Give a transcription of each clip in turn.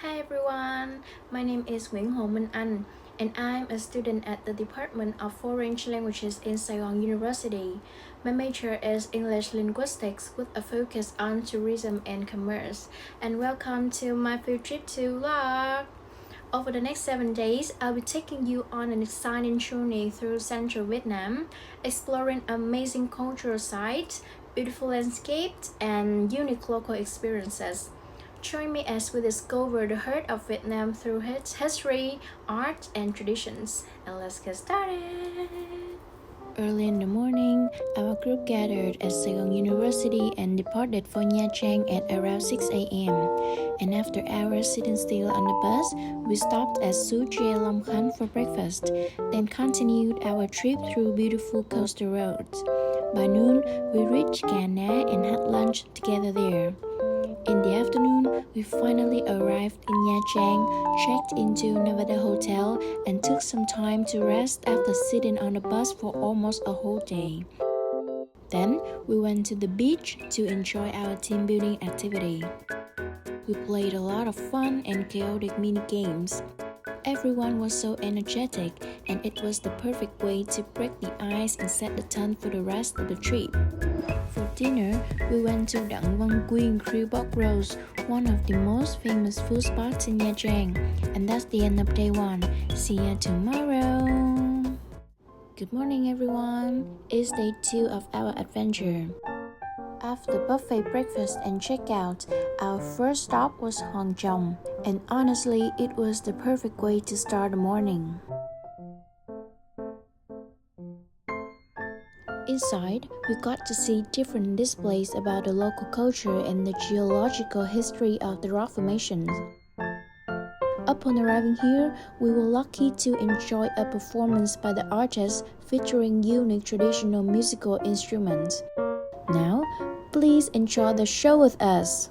Hi everyone, my name is Nguyễn Minh Anh and I'm a student at the Department of Foreign Languages in Sài Gòn University. My major is English Linguistics with a focus on tourism and commerce. And welcome to my field trip to vlog. Over the next 7 days, I'll be taking you on an exciting journey through central Vietnam, exploring amazing cultural sites, beautiful landscapes, and unique local experiences. Join me as we discover the heart of Vietnam through its history, art, and traditions. And let's get started! Early in the morning, our group gathered at Sài Gòn University and departed for Nha Trang at around 6 a.m. And after hours sitting still on the bus, we stopped at Su Chia Long Khánh for breakfast, then continued our trip through beautiful coastal roads. By noon, we reached Cà Ná and had lunch together there. In the afternoon, we finally arrived in Nha Trang, checked into Nevada Hotel, and took some time to rest after sitting on the bus for almost a whole day. Then, we went to the beach to enjoy our team building activity. We played a lot of fun and chaotic mini games. Everyone was so energetic, and it was the perfect way to break the ice and set the tone for the rest of the trip. For dinner, we went to Đặng Văn Quyên Grill Pork Roast, one of the most famous food spots in Nha Trang. And that's the end of day 1. See you tomorrow! Good morning everyone! It's day 2 of our adventure. After buffet breakfast and checkout, our first stop was Hòn Trồng, and honestly, it was the perfect way to start the morning. Inside, we got to see different displays about the local culture and the geological history of the rock formations. Upon arriving here, we were lucky to enjoy a performance by the artists featuring unique traditional musical instruments. Now, please enjoy the show with us.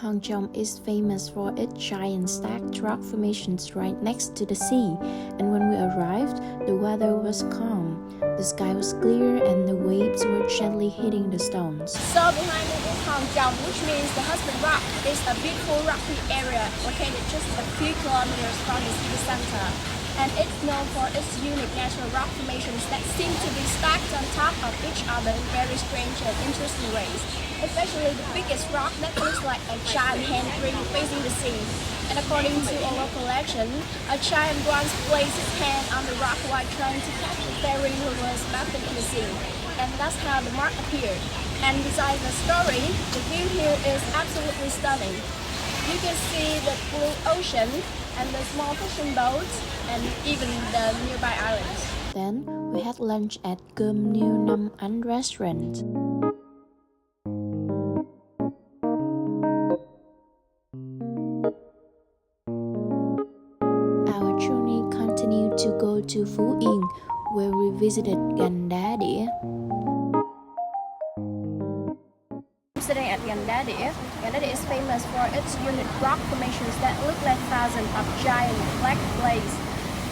Hòn Trồng is famous for its giant stacked rock formations right next to the sea, and when we arrived, the weather was calm. The sky was clear and the waves were gently hitting the stones. So behind me is Hòn Trồng, which means the husband rock. It's a beautiful rocky area located just a few kilometers from the city center. And it's known for its unique natural rock formations that seem to be stacked on top of each other in very strange and interesting ways. Especially the biggest rock that looks like a giant hand ring facing the sea. And according to a local legend, a giant once placed his hand on the rock while trying to catch a fairy who was bathing in the sea. And that's how the mark appeared. And besides the story, the view here is absolutely stunning. You can see the blue ocean and the small fishing boats and even the nearby islands. Then we had lunch at Cơm Niêu Năm Ánh restaurant. Our journey continued to go to Phú Yên, where we visited Gành Đá Đĩa. Sitting at Gành Đá Đĩa. Gành Đá Đĩa is famous for its unique rock formations that look like thousands of giant black blades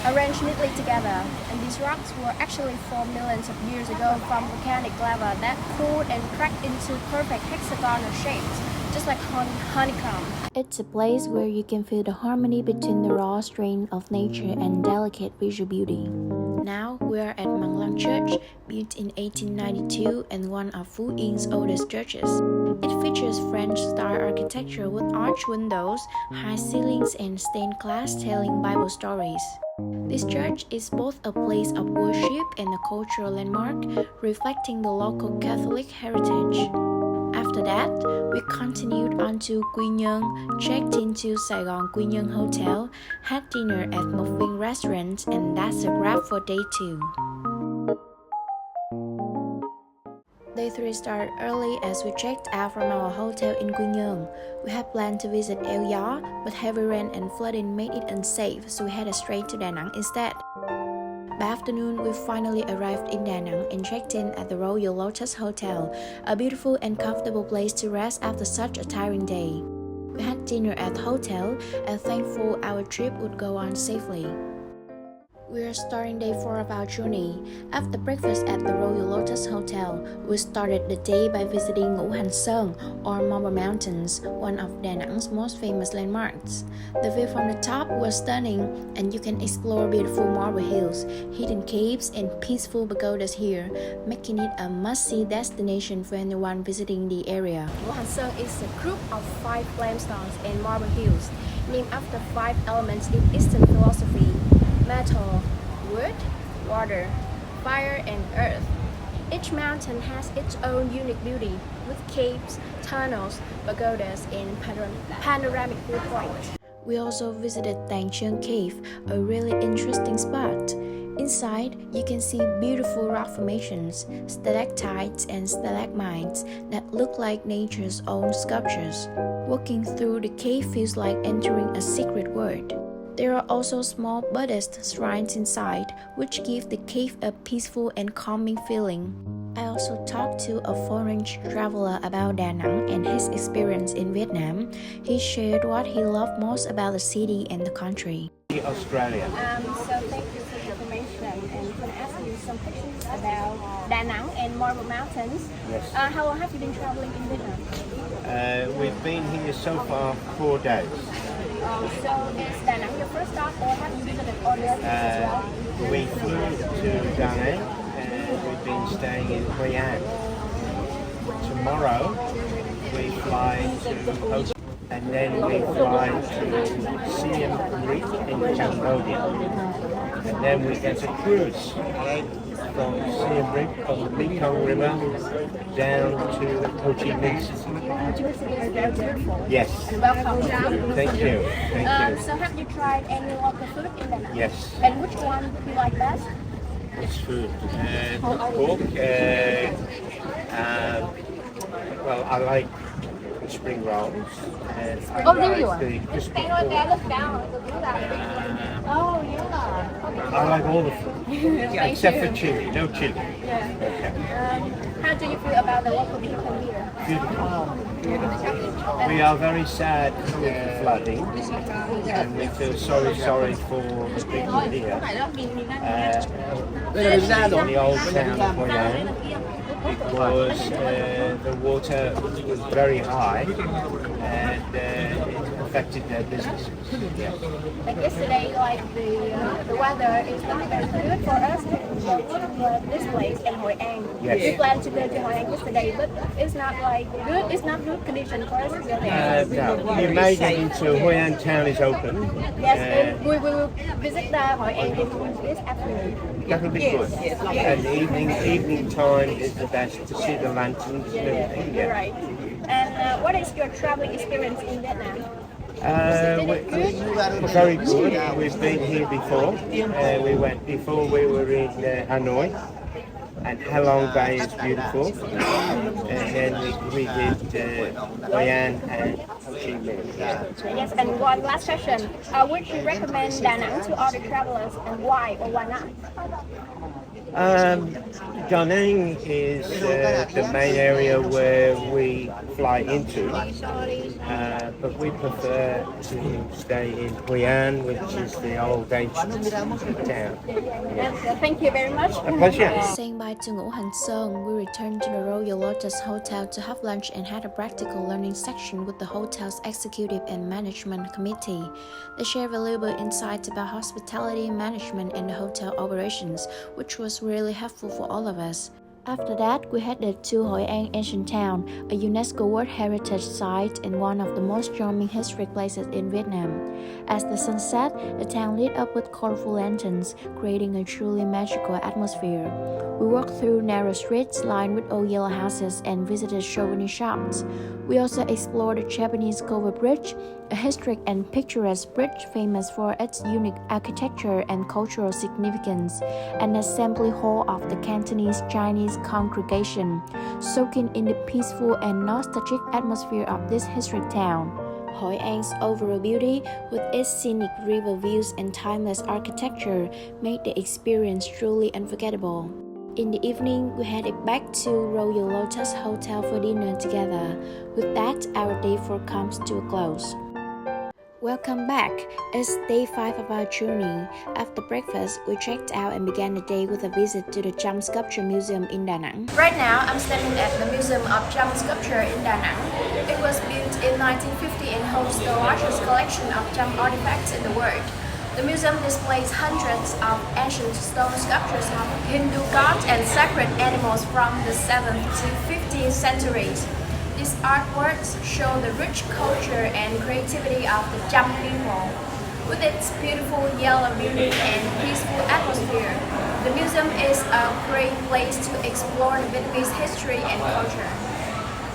arranged neatly together. And these rocks were actually formed millions of years ago from volcanic lava that cooled and cracked into perfect hexagonal shapes, just like honeycomb. It's a place where you can feel the harmony between the raw strength of nature and delicate visual beauty. Now we are at Măng Lăng Church, built in 1892 and one of Phú Yên oldest churches. It features French-style architecture with arched windows, high ceilings, and stained glass telling Bible stories. This church is both a place of worship and a cultural landmark, reflecting the local Catholic heritage. After that, we continued on to Quy Nhơn, checked into Sài Gòn Quy Nhơn Hotel, had dinner at Một Viên Restaurant, and that's a wrap for day 2. Day 3 started early as we checked out from our hotel in Quy Nhơn. We had planned to visit Eo Gió, but heavy rain and flooding made it unsafe, so we headed straight to Đà Nẵng instead. By afternoon, we finally arrived in Da Nang and checked in at the Royal Lotus Hotel, a beautiful and comfortable place to rest after such a tiring day. We had dinner at the hotel and thankful our trip would go on safely. We are starting day 4 of our journey. After breakfast at the Royal Lotus Hotel, we started the day by visiting Ngũ Hành Sơn, or Marble Mountains, one of Da Nang's most famous landmarks. The view from the top was stunning, and you can explore beautiful marble hills, hidden caves, and peaceful pagodas here, making it a must-see destination for anyone visiting the area. Ngũ Hành Sơn is a group of 5 limestones and marble hills, named after 5 elements in Eastern philosophy: metal, wood, water, fire, and earth. Each mountain has its own unique beauty, with caves, tunnels, pagodas, and panoramic viewpoints. We also visited Tàng Chân Cave, a really interesting spot. Inside, you can see beautiful rock formations, stalactites and stalagmites that look like nature's own sculptures. Walking through the cave feels like entering a secret world. There are also small Buddhist shrines inside, which give the cave a peaceful and calming feeling. I also talked to a foreign traveler about Da Nang and his experience in Vietnam. He shared what he loved most about the city and the country. Australia. So thank you for the information, and I'm going to ask you some questions about Da Nang and Marble Mountains. Yes. How long have you been traveling in Vietnam? We've been here so far 4 days. So is Da Nang your first stop, or have you visited other places as well? We flew to Da Nang and we've been staying in Hoi An. Tomorrow we fly to Ho Chi Minh, and then we fly to Siem Reap in Cambodia. And then we get a cruise from Siem Reap on the Mekong River down to Ho Chi Minh City. Ho Chi Minh City is very beautiful. Yes. And welcome. Thank you. Thank you. So have you tried any local food in Da Nang? Yes. And which one do you like best? It's food. Pork. Well, I like the spring rolls. And There you are. the crispy pork. I like all the food, except for chili. No chili. Okay. How do you feel about the local people here? Beautiful. We are very sad with the flooding, and we feel sorry for the people here. Especially in the old town of Hoi An, because the water was very high and it affected their businesses. Yeah. Like yesterday, like the weather is not very good for us to go to this place in Hoi An. Yes. We planned to go to Hoi An yesterday, but it's not like good. It's not good condition for us to go there. No, you may get into Hoi An town is open. Yes, and we will visit the Hoi An this afternoon. That will be good. And evening time is the best to see the lanterns and everything. You're Yeah. right. And what is your traveling experience in Vietnam? Very good. We've been here before. We went before. We were in Hanoi, and Halong Bay is beautiful. And then we did Hoi An and Ho Chi Minh. Yes, and one last question. Would you recommend Da Nang to other travelers, and why or why not? Da Nang is the main area where we fly into, but we prefer to stay in Hoi An, which is the old ancient town. Yes, thank you very much. A pleasure. Saying bye to Ngũ Hành Sơn, we returned to the Royal Lotus Hotel to have lunch and had a practical learning section with the hotel's executive and management committee. They shared valuable insights about hospitality management and the hotel operations, which was really helpful for all of us. After that, we headed to Hoi An Ancient Town, a UNESCO World Heritage Site and one of the most charming historic places in Vietnam. As the sun set, the town lit up with colorful lanterns, creating a truly magical atmosphere. We walked through narrow streets lined with old yellow houses and visited souvenir shops. We also explored the Japanese Covered Bridge, a historic and picturesque bridge famous for its unique architecture and cultural significance, an assembly hall of the Cantonese Chinese congregation, soaking in the peaceful and nostalgic atmosphere of this historic town. Hội An's overall beauty, with its scenic river views and timeless architecture, made the experience truly unforgettable. In the evening, we headed back to Royal Lotus Hotel for dinner together. With that, our day 4 comes to a close. Welcome back. It's day 5 of our journey. After breakfast, we checked out and began the day with a visit to the Chăm Sculpture Museum in Da Nang. Right now, I'm standing at the Museum of Chăm Sculpture in Da Nang. It was built in 1950 and holds the largest collection of Chăm artifacts in the world. The museum displays hundreds of ancient stone sculptures of Hindu gods and sacred animals from the 7th to 15th centuries. These artworks show the rich culture and creativity of the Chăm people. With its beautiful yellow beauty and peaceful atmosphere, the museum is a great place to explore the Vietnamese history and culture.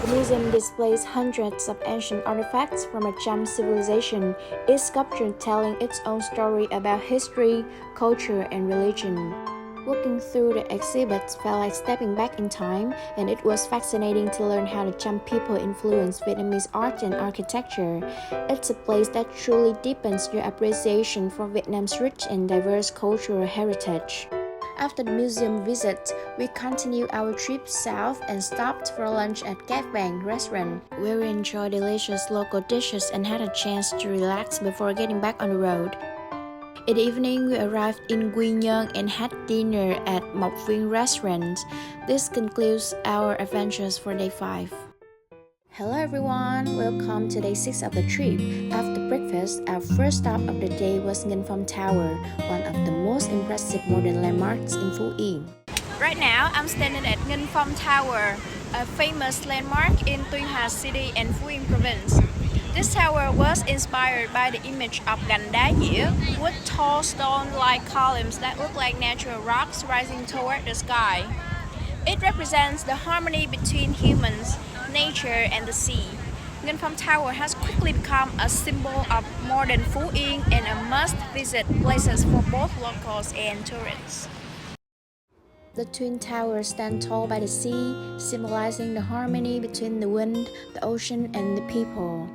The museum displays hundreds of ancient artifacts from a Chăm civilization, each sculpture telling its own story about history, culture, and religion. Walking through the exhibits felt like stepping back in time, and it was fascinating to learn how the Chăm people influenced Vietnamese art and architecture. It's a place that truly deepens your appreciation for Vietnam's rich and diverse cultural heritage. After the museum visit, we continued our trip south and stopped for lunch at Cát Vàng restaurant, where we enjoyed delicious local dishes and had a chance to relax before getting back on the road. In the evening, we arrived in Quy Nhơn and had dinner at Mộc Viên restaurant. This concludes our adventures for day 5. Hello everyone, welcome to day 6 of the trip. After breakfast, our first stop of the day was Ngân Tower, one of the most impressive modern landmarks in Phú Yên. Right now, I'm standing at Ngân Tower, a famous landmark in Tuy Hòa City and Phú Yên province. This tower was inspired by the image of gành đá dĩa, with tall stone-like columns that look like natural rocks rising toward the sky. It represents the harmony between humans, nature, and the sea. Ngân Tower has quickly become a symbol of modern Phú Yên and a must-visit places for both locals and tourists. The twin towers stand tall by the sea, symbolizing the harmony between the wind, the ocean, and the people.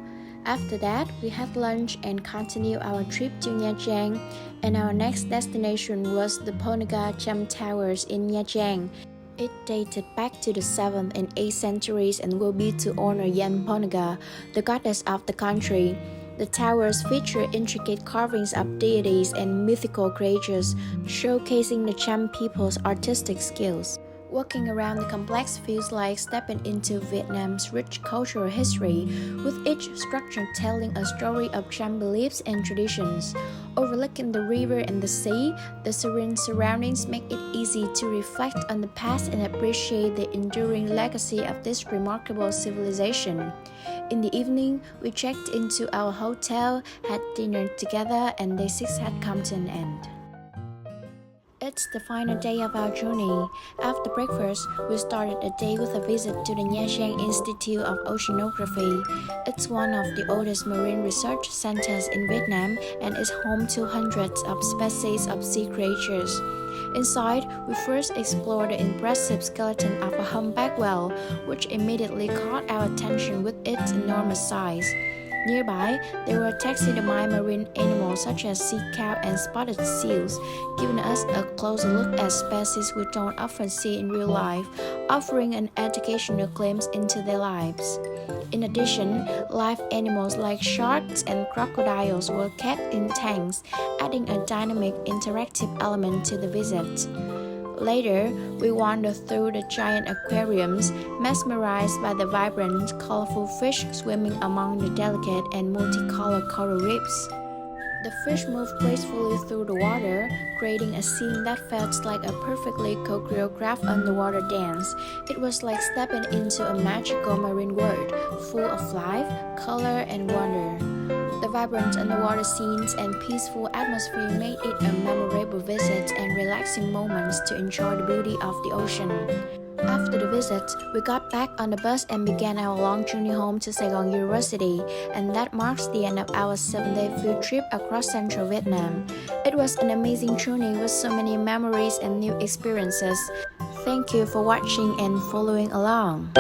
After that, we had lunch and continued our trip to Nha Trang, and our next destination was the Ponagar Chăm Towers in Nha Trang. It dated back to the 7th and 8th centuries and will be to honor Yan Ponagar, the goddess of the country. The towers feature intricate carvings of deities and mythical creatures, showcasing the Chăm people's artistic skills. Walking around the complex feels like stepping into Vietnam's rich cultural history, with each structure telling a story of Chăm beliefs and traditions. Overlooking the river and the sea, the serene surroundings make it easy to reflect on the past and appreciate the enduring legacy of this remarkable civilization. In the evening, we checked into our hotel, had dinner together, and day 6 had come to an end. It's the final day of our journey. After breakfast, we started the day with a visit to the Nha Trang Institute of Oceanography. It's one of the oldest marine research centers in Vietnam and is home to hundreds of species of sea creatures. Inside, we first explored the impressive skeleton of a humpback whale, which immediately caught our attention with its enormous size. Nearby, there were taxidermied marine animals such as sea cow and spotted seals, giving us a closer look at species we don't often see in real life, offering an educational glimpse into their lives. In addition, live animals like sharks and crocodiles were kept in tanks, adding a dynamic, interactive element to the visit. Later, we wandered through the giant aquariums, mesmerized by the vibrant, colorful fish swimming among the delicate and multicolored coral reefs. The fish moved gracefully through the water, creating a scene that felt like a perfectly choreographed underwater dance. It was like stepping into a magical marine world, full of life, color, and wonder. The vibrant underwater scenes and peaceful atmosphere made it a memorable visit and relaxing moments to enjoy the beauty of the ocean. After the visit, we got back on the bus and began our long journey home to Sài Gòn University, and that marks the end of our 7-day field trip across central Vietnam. It was an amazing journey with so many memories and new experiences. Thank you for watching and following along.